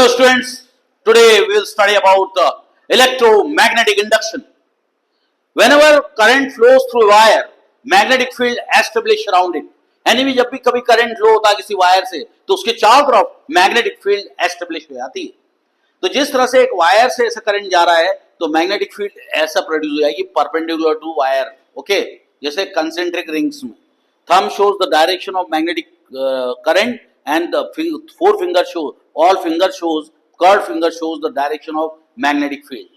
Hello students, today we will study about electromagnetic induction. Whenever current flows through a wire, magnetic field established around it. यानी भी जब भी कभी current flow होता है किसी वायर से तो उसके चारों तरफ मैग्नेटिक फील्ड एस्टेब्लिश हो जाती है। तो जिस तरह से एक वायर से ऐसा करंट जा रहा है तो मैग्नेटिक फील्ड ऐसा प्रोड्यूस हो जाएगी परपेंडिकुलर टू वायर। ओके, जैसे कंसेंट्रिक रिंग्स में thumb shows the direction of magnetic current and the four finger shows, all finger shows, curved finger shows the direction of magnetic field.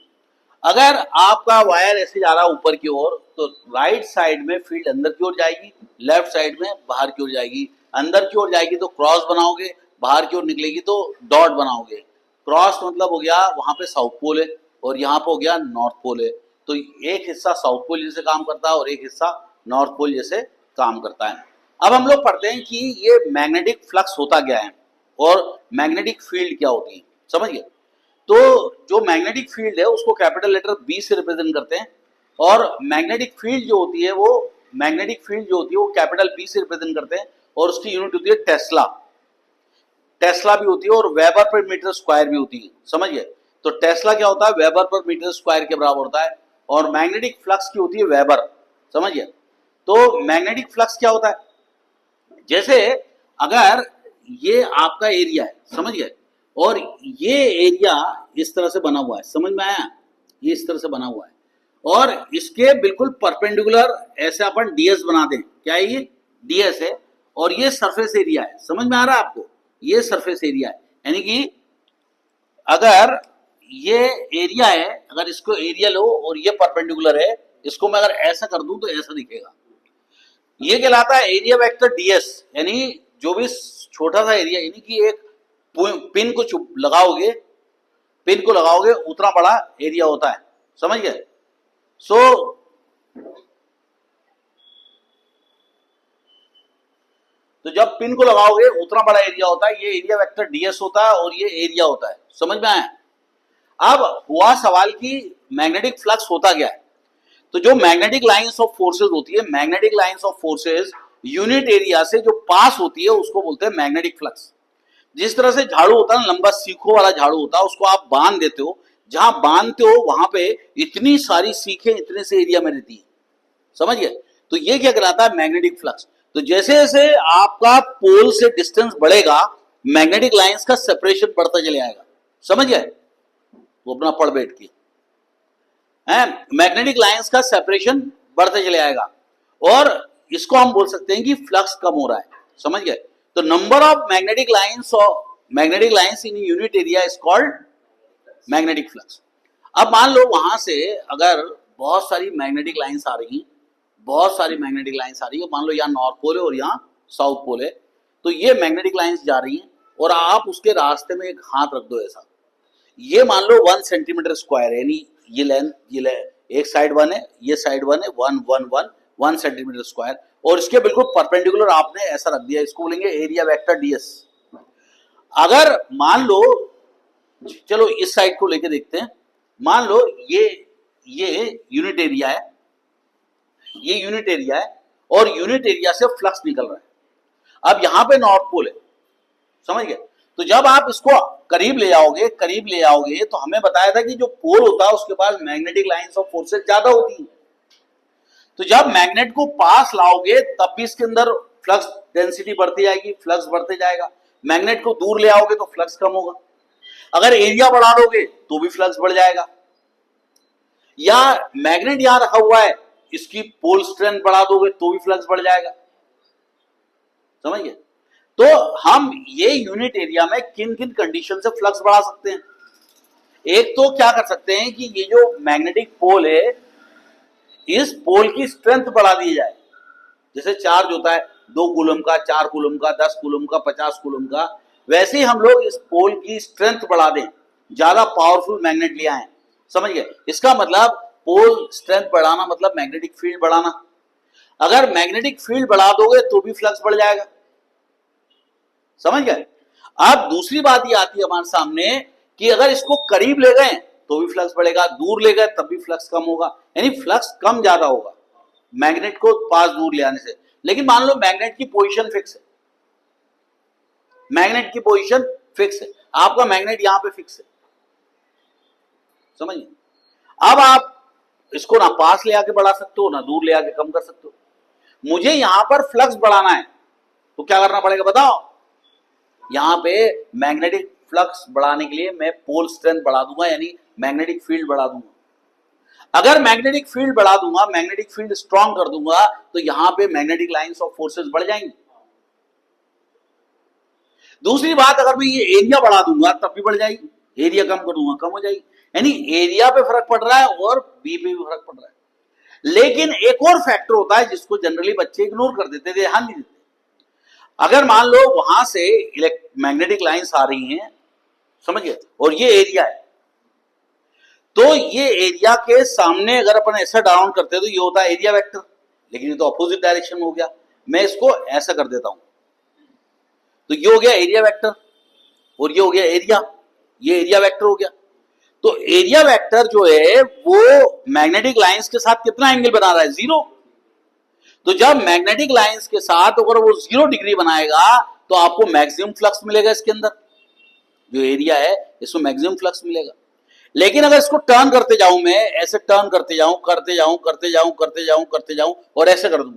अगर आपका wire ऐसे जा रहा है ऊपर की ओर तो राइट साइड में फील्ड अंदर की ओर जाएगी, लेफ्ट साइड में बाहर की ओर जाएगी। अंदर की ओर जाएगी तो क्रॉस बनाओगे, बाहर की ओर निकलेगी तो डॉट बनाओगे। क्रॉस मतलब हो गया वहां पे साउथ पोल है और यहाँ पे हो गया नॉर्थ पोल है। तो एक हिस्सा साउथ पोल जैसे काम करता है और एक हिस्सा नॉर्थ पोल जैसे काम करता है। अब हम लोग पढ़ते हैं कि ये मैग्नेटिक फ्लक्स होता क्या है और मैग्नेटिक फील्ड क्या होती है, समझिए। तो जो मैग्नेटिक फील्ड है उसको कैपिटल लेटर बी से रिप्रेजेंट करते हैं और मैग्नेटिक फील्ड जो होती है वो कैपिटल बी से रिप्रेजेंट करते हैं और उसकी यूनिट होती है टेस्ला। टेस्ला भी होती है और वेबर पर मीटर स्क्वायर भी होती है, समझिए। तो टेस्ला क्या होता है, वेबर पर मीटर स्क्वायर के बराबर होता है और मैग्नेटिक फ्लक्स की होती है वेबर, समझिए। तो मैग्नेटिक फ्लक्स क्या होता है, जैसे अगर ये आपका एरिया है, समझिए, और ये एरिया इस तरह से बना हुआ है, समझ में आया, ये इस तरह से बना हुआ है और इसके बिल्कुल परपेंडिकुलर ऐसे अपन डीएस बना दें, क्या है ये डीएस है और ये सरफेस एरिया है, समझ में आ रहा है आपको, ये सरफेस एरिया है। यानी कि अगर ये एरिया है, अगर इसको एरिया लो और ये परपेंडिकुलर है, इसको मैं अगर ऐसा कर दूं तो ऐसा दिखेगा। ये कहलाता है एरिया वेक्टर डीएस, यानी जो भी छोटा सा एरिया, यानी कि एक पिन को लगाओगे उतना बड़ा एरिया होता है, समझ गए। तो जब पिन को लगाओगे उतना बड़ा एरिया होता है, ये एरिया वेक्टर डीएस होता है और ये एरिया होता है, समझ में आया। अब हुआ सवाल कि मैग्नेटिक फ्लक्स होता क्या है। तो जो मैग्नेटिक लाइंस ऑफ फोर्सेस होती है, magnetic lines of forces unit area से जो पास होती है उसको बोलते हैं मैग्नेटिक फ्लक्स। जिस तरह से झाड़ू होता है ना, लंबा सीखों वाला झाड़ू होता है, उसको आप बांध देते हो, जहां बांधते हो वहां पे इतनी सारी सीखें इतने से एरिया में रहती है, समझ गए। तो ये क्या कहलाता है, मैग्नेटिक फ्लक्स। तो जैसे जैसे आपका पोल से डिस्टेंस बढ़ेगा मैग्नेटिक लाइंस का सेपरेशन बढ़ता चले आएगा, समझ गए। वो अपना पढ़ बैठ के मैग्नेटिक लाइंस का सेपरेशन बढ़ते चले आएगा और इसको हम बोल सकते हैं कि फ्लक्स कम हो रहा है, समझ गए। तो number of magnetic lines in unit area is called magnetic flux. अब मान लो वहां से अगर बहुत सारी मैग्नेटिक लाइंस आ रही है, मान लो यहाँ नॉर्थ पोल है और यहाँ साउथ पोल है, तो ये मैग्नेटिक लाइंस जा रही हैं और आप उसके रास्ते में एक हाथ रख दो ऐसा, ये मान लो 1 सेंटीमीटर स्क्वायर है, यानी ये लेंथ, एक साइड 1 है, ये साइड 1 है, 1 सेंटीमीटर स्क्वायर, और इसके बिल्कुल परपेंडिकुलर आपने ऐसा रख दिया, इसको बोलेंगे एरिया वेक्टर डीएस। अगर मान लो, चलो इस साइड को लेके देखते हैं, मान लो ये यूनिट एरिया है, और यूनिट एरिया से फ्लक्स निकल रहा है। अब यहां पे नॉर्थ पोल है, समझ गए। तो जब आप इसको करीब ले आओगे तो हमें बताया था कि जो पोल होता है उसके पास मैग्नेटिक लाइंस ऑफ फोर्सेस ज्यादा होती है। तो जब मैग्नेट को पास लाओगे तब भी इसके अंदर फ्लक्स डेंसिटी बढ़ती जाएगी, फ्लक्स बढ़ते जाएगा। मैग्नेट को दूर ले आओगे तो फ्लक्स कम होगा। अगर एरिया बढ़ा दोगे तो भी फ्लक्स बढ़ जाएगा। या मैग्नेट यहां रखा हुआ है, इसकी पोल स्ट्रेंथ बढ़ा दोगे तो भी फ्लक्स बढ़ जाएगा, समझ गए। तो हम ये यूनिट एरिया में किन किन कंडीशन से फ्लक्स बढ़ा सकते हैं। एक तो क्या कर सकते हैं कि ये जो मैग्नेटिक पोल है, इस पोल की स्ट्रेंथ बढ़ा दी जाए। जैसे चार्ज होता है 2 कूलम का, 4 कूलम का, 10 कूलम का, 50 कूलम का, वैसे ही हम लोग इस पोल की स्ट्रेंथ बढ़ा दें, ज्यादा पावरफुल मैग्नेट ले आए, समझ गए। इसका मतलब पोल स्ट्रेंथ बढ़ाना मतलब मैग्नेटिक फील्ड बढ़ाना। अगर मैग्नेटिक फील्ड बढ़ा दोगे तो भी फ्लक्स बढ़ जाएगा, समझ गए। अब दूसरी बात ये आती है हमारे सामने कि अगर इसको करीब ले गए तो भी फ्लक्स बढ़ेगा, दूर ले गए तब भी फ्लक्स कम होगा, यानी फ्लक्स कम ज्यादा होगा मैग्नेट को पास दूर ले आने से। लेकिन मान लो मैग्नेट की पोजीशन फिक्स है, फिक्स है, आपका मैग्नेट यहां पे फिक्स है, समझिए। अब आप इसको ना पास ले आके बढ़ा सकते हो ना दूर ले आके कम कर सकते हो। मुझे यहां पर फ्लक्स बढ़ाना है तो क्या करना पड़ेगा बताओ? यहां पे मैग्नेटिक फ्लक्स बढ़ाने के लिए मैं पोल स्ट्रेंथ बढ़ा दूंगा, यानी मैग्नेटिक फील्ड बढ़ा दूंगा। अगर मैग्नेटिक फील्ड बढ़ा दूंगा, मैग्नेटिक फील्ड स्ट्रांग कर दूंगा, तो यहां पे मैग्नेटिक लाइंस ऑफ फोर्सेस बढ़ जाएंगी। दूसरी बात, अगर मैं ये एरिया बढ़ा दूंगा तब भी बढ़ जाएगी, एरिया कम कर दूंगा कम हो जाएगी। यानी एरिया पे फर्क पड़ रहा है और बी पे भी फर्क पड़ रहा है। लेकिन एक और फैक्टर होता है जिसको जनरली बच्चे इग्नोर कर देते, ध्यान नहीं देते। अगर मान लो वहां से मैग्नेटिक लाइंस आ रही हैं, समझिए, और ये एरिया है, तो ये एरिया के सामने अगर अपन ऐसा डाउन करते हैं तो ये होता है एरिया वेक्टर, लेकिन ये तो अपोजिट डायरेक्शन में हो गया। मैं इसको ऐसा कर देता हूं तो ये हो गया एरिया वेक्टर और ये हो गया एरिया, ये एरिया वेक्टर हो गया। तो एरिया वेक्टर जो है वो मैग्नेटिक लाइंस के साथ कितना एंगल बना रहा है? 0। तो जब मैग्नेटिक लाइंस के साथ अगर वो 0 डिग्री बनाएगा तो आपको मैक्सिमम फ्लक्स मिलेगा इसके अंदर, जो एरिया है इसमें मैक्सिमम फ्लक्स मिलेगा। लेकिन अगर इसको टर्न करते जाऊं, मैं ऐसे टर्न करते जाऊं करते जाऊं करते जाऊं करते जाऊं करते जाऊं और ऐसे कर दूं,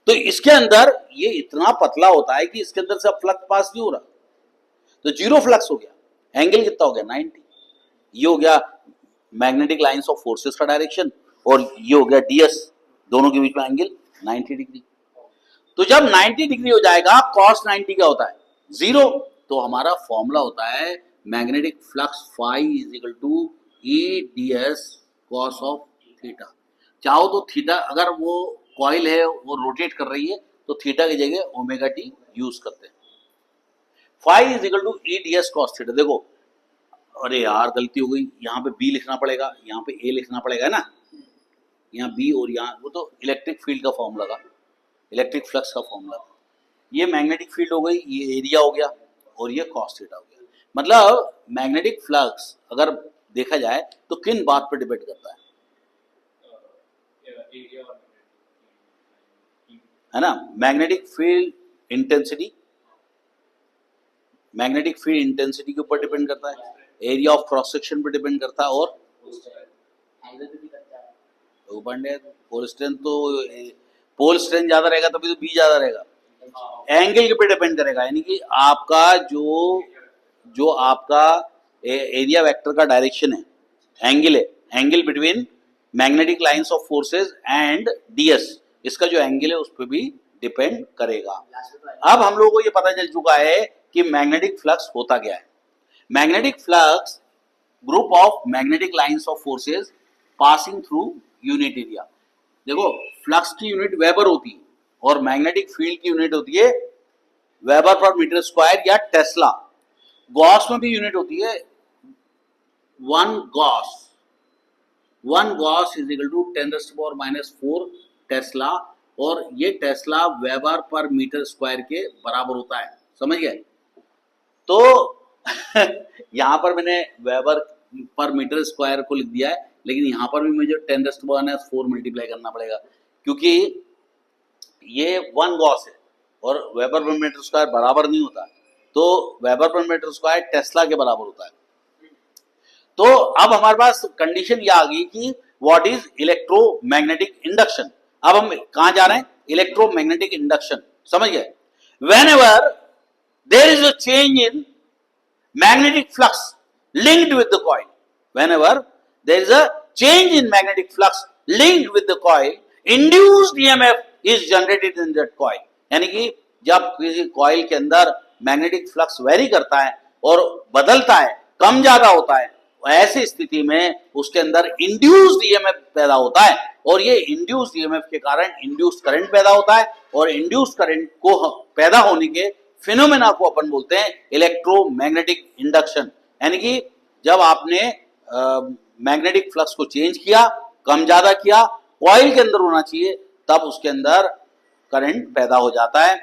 तो इसके अंदर ये इतना पतला होता है कि इसके अंदर से अब फ्लक्स पास नहीं हो रहा, तो 0 फ्लक्स हो गया। एंगल कितना हो गया? 90। ये हो गया मैग्नेटिक लाइंस ऑफ फोर्सेस का डायरेक्शन और ये हो गया डीएस, दोनों के बीच में एंगल 90 डिग्री। तो जब 90 डिग्री हो जाएगा, cos 90 क्या होता है? 0। तो हमारा फॉर्मूला होता है magnetic flux phi is equal to E ds cos of theta. चाहो तो थीटा, अगर वो कॉइल है वो रोटेट कर रही है तो थीटा की जगह ओमेगा टी यूज करते हैं। Phi is equal to E ds cos theta. देखो, अरे यार गलती हो गई, यहाँ पे बी लिखना पड़ेगा, यहाँ पे ए लिखना पड़ेगा ना, यहाँ बी और यहाँ, वो तो इलेक्ट्रिक फील्ड का फॉर्मूला था, इलेक्ट्रिक फ्लक्स का फॉर्मूला था। ये मैग्नेटिक फील्ड हो गई, ये एरिया हो गया और ये cos थीटा हो गया। मतलब मैग्नेटिक फ्लक्स अगर देखा जाए तो किन बात पर डिपेंड करता है ना? Magnetic field intensity, magnetic field intensity के ऊपर डिपेंड करता है, एरिया ऑफ क्रॉस सेक्शन पर डिपेंड करता है, और पोल स्ट्रेंथ, तो पोल स्ट्रेंथ ज्यादा रहेगा तभी तो बी ज्यादा रहेगा। एंगल के पे डिपेंड करेगा, यानी कि आपका जो आपका एरिया वेक्टर का डायरेक्शन है, एंगल है, angle between magnetic lines of forces and DS, इसका जो एंगल है उस पर भी डिपेंड करेगा। अब हम लोगों को ये पता चल चुका है कि मैग्नेटिक फ्लक्स होता क्या है। Magnetic flux group of magnetic lines of forces passing through unit area. देखो, फ्लक्स की यूनिट वेबर होती है और मैग्नेटिक फील्ड की यूनिट होती है वेबर पर मीटर स्क्वायर या टेस्ला। गॉस में भी यूनिट होती है, one gauss is equal to 10⁻⁴ tesla, और ये tesla weber per metre square के बराबर होता है, समझ गए? तो यहां पर मैंने वेबर पर मीटर स्क्वायर को लिख दिया है, लेकिन यहां पर भी मुझे 10⁻⁴ मल्टीप्लाई करना पड़ेगा, क्योंकि ये 1 गॉस है और वेबर पर मीटर स्क्वायर बराबर नहीं होता, तो weber per metre square Tesla के बराबर होता है। तो अब हमारे पास कंडीशन ये आ गई कि व्हाट इज इलेक्ट्रोमैग्नेटिक इंडक्शन। अब हम कहां जा रहे हैं? इलेक्ट्रोमैग्नेटिक इंडक्शन, समझ गए? Whenever there is a change in magnetic flux linked with the coil, whenever there is a change in magnetic flux linked with the coil, induced EMF is generated in that coil। यानी कि जब किसी coil के अंदर magnetic flux very करता है और बदलता है, कम ज्यादा होता है, ऐसी स्थिति में उसके अंदर इंड्यूस्ड ईएमएफ पैदा होता है, और ये इंड्यूस्ड ईएमएफ के कारण इंड्यूस्ड करंट पैदा होता है, और इंड्यूस्ड करंट को पैदा होने के फिनोमेना को अपन बोलते हैं इलेक्ट्रोमैग्नेटिक इंडक्शन। यानी कि जब आपने मैग्नेटिक फ्लक्स को चेंज किया, कम ज्यादा किया, कॉइल के अंदर होना चाहिए, तब उसके अंदर करंट पैदा हो जाता है।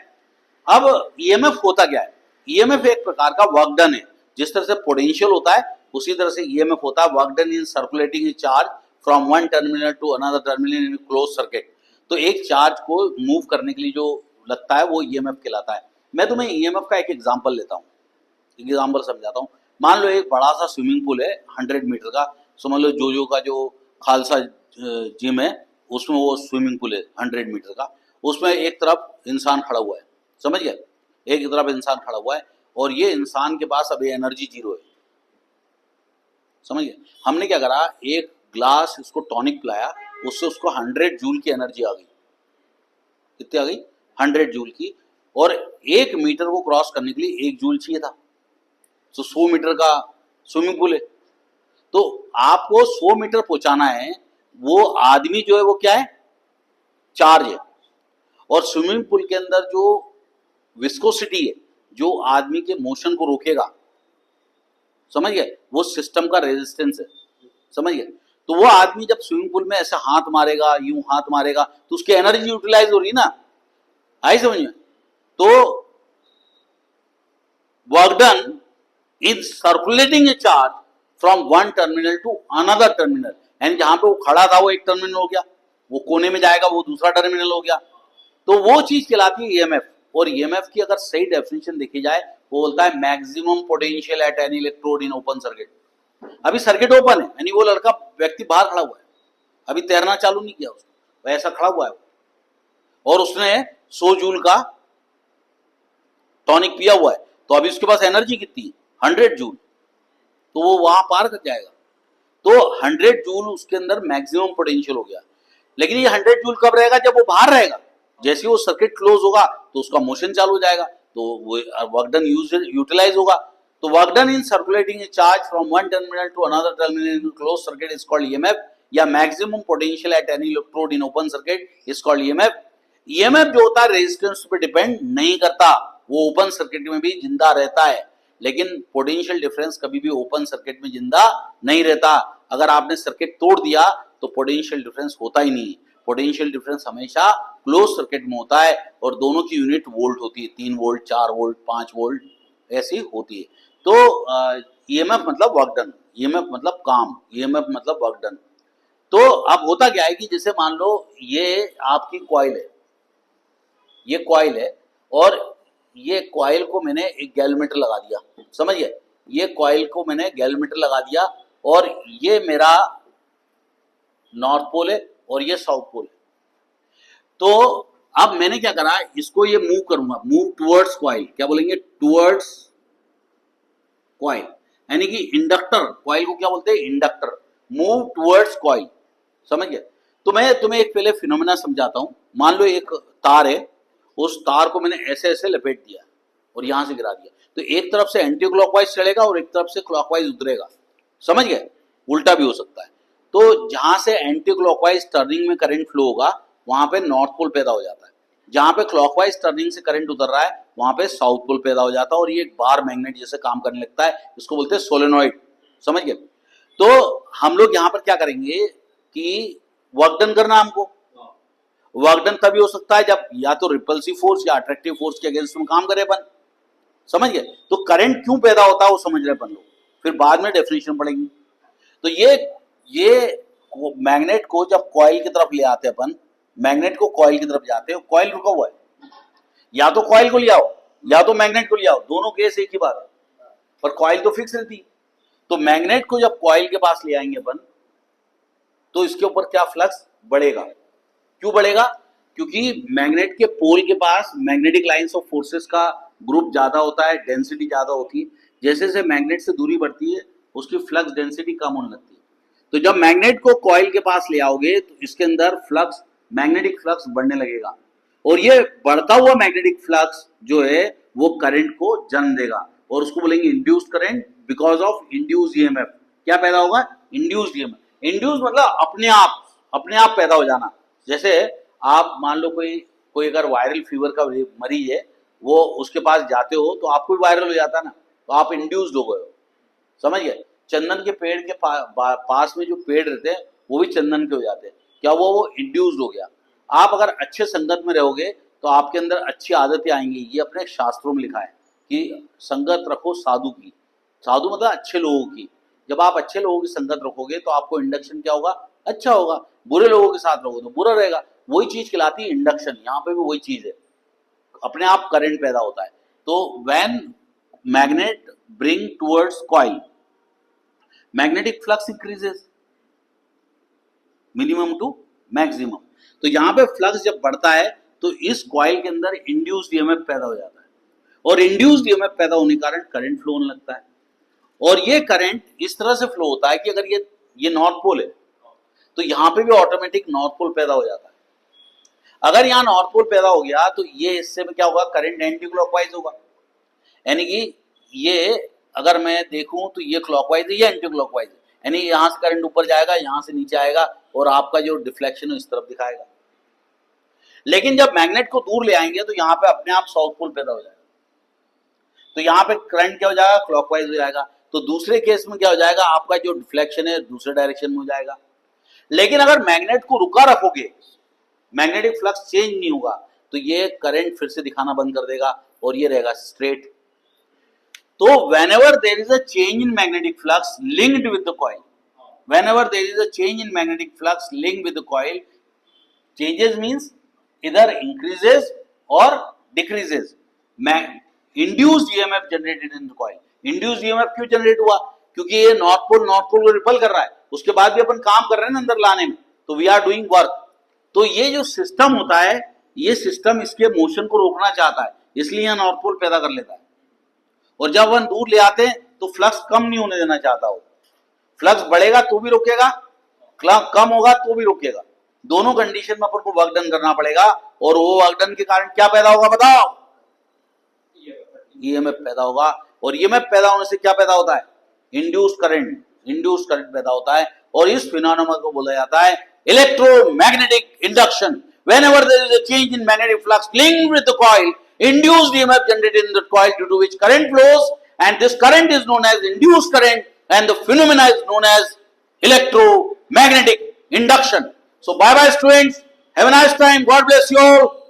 अब ईएमएफ होता क्या है? ईएमएफ एक प्रकार का वर्क डन है। जिस तरह से पोटेंशियल होता है उसी तरह से ईएमएफ होता है, work done in circulating charge from one terminal to another terminal in close circuit. तो एक चार्ज को मूव करने के लिए जो लगता है वो ईएमएफ कहलाता है। मैं तुम्हें ईएमएफ का एक एग्जांपल लेता हूँ, एग्जांपल समझाता हूँ। मान लो एक बड़ा सा स्विमिंग पूल है 100 मीटर का, समझ लो जो का जो खालसा जिम है उसमें वो स्विमिंग पूल है 100 मीटर का। उसमें एक तरफ इंसान खड़ा हुआ है, समझ गए, एक तरफ इंसान खड़ा हुआ है और ये इंसान के पास अभी एनर्जी जीरो है, समझ गए। हमने क्या करा, एक ग्लास इसको टॉनिक पिलाया, उससे उसको 100 जूल की एनर्जी आ गई। कितनी आ गई? 100 जूल की। और 1 मीटर को क्रॉस करने के लिए 1 जूल चाहिए था, तो 100 मीटर का स्विमिंग पूल है, तो आपको 100 मीटर पहुंचाना है। वो आदमी जो है वो क्या है, चार्ज है। और स्विमिंग पूल के अंदर जो विस्कोसिटी है, जो आदमी के मोशन को रोकेगा, समझ गए, वो सिस्टम का रेजिस्टेंस है, समझ गए। तो वो आदमी जब स्विमिंग पूल में ऐसे हाथ मारेगा, यूं हाथ मारेगा, तो उसकी एनर्जी यूटिलाइज हो रही ना, आई समझ में। तो work done in circulating a charge from one terminal to another terminal, यानी जहां पे वो खड़ा था वो एक टर्मिनल हो गया, वो कोने में जाएगा वो दूसरा टर्मिनल हो गया। तो वो चीज कहलाती है ईएमएफ। और ईएमएफ की अगर सही डेफिनेशन देखी जाए, वो बोलता है maximum potential at any electrode in open circuit. अभी सर्किट ओपन है, यानी वो लड़का व्यक्ति बाहर खड़ा हुआ है, अभी तैरना चालू नहीं किया उसने, ऐसा खड़ा हुआ है और उसने 100 जूल का टॉनिक पिया हुआ है, तो अभी उसके पास एनर्जी कितनी है? 100 जूल, तो वो वहां पार कर जाएगा। तो 100 जूल उसके अंदर मैक्सिमम पोटेंशियल हो गया। लेकिन ये 100 जूल कब रहेगा? जब वो बाहर रहेगा। जैसे वो सर्किट क्लोज होगा तो उसका मोशन चालू हो जाएगा, तो वो वर्क डन यूटिलाइज होगा। तो work done in circulating charge from one terminal to another terminal in close circuit is called EMF, या maximum potential at any electrode in open circuit is called EMF. EMF जो होता है resistance पे depend नहीं करता, वो open circuit में भी जिंदा रहता है, लेकिन पोटेंशियल डिफरेंस कभी भी ओपन सर्किट में जिंदा नहीं रहता। अगर आपने सर्किट तोड़ दिया तो पोटेंशियल डिफरेंस होता ही नहीं। पोटेंशियल डिफरेंस हमेशा क्लोज सर्किट में होता है और दोनों की यूनिट वोल्ट होती है, 3 वोल्ट, 4 वोल्ट, 5 वोल्ट ऐसी होती है। तो ईएमएफ मतलब वर्क डन, ईएमएफ मतलब काम, ईएमएफ मतलब वर्क डन। तो अब होता क्या है कि जैसे मान लो ये आपकी कॉइल है, ये कॉइल है और ये कॉइल को मैंने एक गैल्वेमीटर लगा दिया, समझ गए, ये कॉइल को मैंने गैल्वेमीटर लगा दिया और ये मेरा नॉर्थ पोल है और ये साउथ पोल है। तो अब मैंने क्या करा, इसको ये मूव करूंगा, मूव टुवर्ड्स कॉइल, क्या बोलेंगे, टुवर्ड्स कॉइल, यानी कि इंडक्टर, कॉइल को क्या बोलते हैं, इंडक्टर, मूव टुवर्ड्स कॉइल, समझ गए। तो मैं तुम्हें एक पहले फिनोमेना समझाता हूं। मान लो एक तार है, उस तार को मैंने ऐसे ऐसे लपेट दिया और यहां से गिरा दिया, तो एक तरफ से एंटी क्लॉकवाइज चलेगा और एक तरफ से क्लॉकवाइज उतरेगा, समझ गए, उल्टा भी हो सकता है। तो जहां से एंटी क्लॉकवाइज टर्निंग में करंट फ्लो होगा वहां पे नॉर्थ पोल पैदा हो जाता है, जहां पे क्लॉकवाइज टर्निंग से करंट उतर रहा है वहां पे साउथ पोल पैदा हो जाता है, और ये एक बार मैग्नेट जैसे काम करने लगता है, इसको बोलते हैं सोलेनॉइड, समझ गए। तो हम लोग यहाँ पर क्या करेंगे कि वर्क डन करना, हमको वर्क डन तभी हो सकता है जब या तो रिपल्सिव फोर्स या अट्रैक्टिव फोर्स के अगेंस्ट में काम करे अपन, समझ गए। तो करंट क्यों पैदा होता है वो समझ रहे अपन लोग, फिर बाद में डेफिनेशन पढ़ेंगे। तो ये मैग्नेट को जब कॉइल की तरफ ले आते हैं अपन, मैग्नेट को कॉइल की तरफ जाते हैं, कॉइल रुका हुआ है, या तो कॉइल को ले आओ या तो मैग्नेट को ले आओ, दोनों केस एक ही बात है, पर कॉइल तो फिक्स रहती। तो मैग्नेट को जब कॉइल के पास ले आएंगे अपन, तो इसके ऊपर क्या फ्लक्स बढ़ेगा, क्यों बढ़ेगा, क्योंकि मैग्नेट के पोल के पास मैग्नेटिक लाइंस ऑफ फोर्सेस का ग्रुप ज्यादा होता है, डेंसिटी ज्यादा होती है, जैसे जैसे मैग्नेट से दूरी बढ़ती है उसकी फ्लक्स डेंसिटी कम होने लगती है। तो जब मैग्नेट को कॉइल के पास ले आओगे तो इसके अंदर फ्लक्स, मैग्नेटिक फ्लक्स बढ़ने लगेगा, और ये बढ़ता हुआ मैग्नेटिक फ्लक्स जो है वो करंट को जन्म देगा, और उसको बोलेंगे induced current, because of induced EMF. क्या पैदा होगा, इंड्यूस्ड ईएमएफ। इंड्यूस मतलब अपने आप पैदा हो जाना। जैसे आप मान लो कोई अगर वायरल फीवर का मरीज है, वो उसके पास जाते हो तो आपको भी वायरल हो जाता है ना, तो आप इंड्यूस्ड हो गए हो, समझ गए। चंदन के पेड़ के पास में जो पेड़ रहते हैं वो भी चंदन के हो जाते हैं, क्या वो इंड्यूस्ड हो गया। आप अगर अच्छे संगत में रहोगे तो आपके अंदर अच्छी आदतें आएंगी। ये अपने शास्त्रों में लिखा है कि संगत रखो साधु की, साधु मतलब अच्छे लोगों की। जब आप अच्छे लोगों की संगत रखोगे तो आपको इंडक्शन क्या होगा, अच्छा होगा। बुरे लोगों के साथ रहोगे तो बुरा रहेगा। वही चीज कहलाती है इंडक्शन, यहाँ पे भी वही चीज है, अपने आप करंट पैदा होता है। तो when magnet bring towards coil, magnetic flux increases minimum to maximum. तो यहां पे फ्लक्स जब बढ़ता है तो इस कॉइल के अंदर इंड्यूस्ड ईएमएफ पैदा हो जाता है, और इंड्यूस्ड ईएमएफ पैदा होने के कारण करंट फ्लो होने लगता है। और ये करंट इस तरह से फ्लो होता है कि अगर ये नॉर्थ पोल है तो यहां पे भी ऑटोमेटिक नॉर्थ पोल पैदा हो जाता है। अगर यहाँ नॉर्थ पोल पैदा हो गया तो ये हिस्से में क्या होगा, करंट एंटी क्लॉकवाइज होगा। यानी कि ये अगर मैं देखूं तो ये क्लॉकवाइज है, ये एंटी क्लॉकवाइज है, यानी यहां से करंट ऊपर जाएगा, यहां से नीचे आएगा और आपका जो डिफ्लेक्शन है इस तरफ दिखाएगा। लेकिन जब मैग्नेट को दूर ले आएंगे तो यहाँ पे अपने आप साउथ पोल पैदा हो जाएगा, तो यहाँ पे करंट क्या हो जाएगा, क्लॉकवाइज हो जाएगा। तो दूसरे केस में क्या हो जाएगा, आपका जो डिफ्लेक्शन है दूसरे डायरेक्शन में हो जाएगा। लेकिन अगर मैग्नेट को रुका रखोगे, मैग्नेटिक फ्लक्स चेंज नहीं होगा, तो ये करंट फिर से दिखाना बंद कर देगा और ये रहेगा स्ट्रेट। तो whenever there is a change in magnetic flux linked with the coil, whenever there is a change in magnetic flux linked with the coil, changes means either increases or decreases induced EMF generated in the coil। induced EMF क्यों generate हुआ, क्योंकि ये north pole को ripple कर रहा है, उसके बाद भी अपन काम कर रहे हैं ना अंदर लाने में, तो वी आर डूइंग वर्क। तो ये जो सिस्टम होता है, ये सिस्टम इसके मोशन को रोकना चाहता है, इसलिए यहाँ नॉर्थ पोल पैदा कर लेता है। और जब वन दूर ले आते हैं तो फ्लक्स कम नहीं होने देना चाहता हो, फ्लक्स बढ़ेगा तो भी रोकेगा, कम होगा तो भी रोकेगा। दोनों कंडीशन में अपन को वर्क डन करना पड़ेगा, और वो वर्क डन के कारण क्या पैदा होगा बताओ, ईएमएफ पैदा होगा। और ईएमएफ पैदा होने से क्या पैदा होता है, इंड्यूस्ड करंट पैदा होता है, और इस फिनोमेना को बोला जाता है electromagnetic induction. Whenever there is a change in magnetic flux linked with the coil, induced EMF generated in the coil due to which current flows, and this current is known as induced current, and the phenomena is known as electromagnetic induction. So bye bye students, have a nice time, God bless you all.